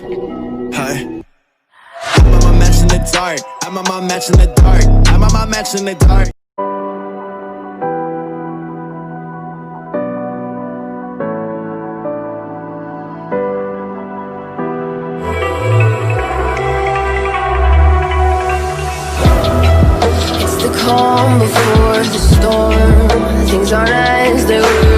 Hi. I'm on my match in the dark. I'm on my match in the dark. I'm on my match in the dark. It's the calm before the storm. Things aren't as they were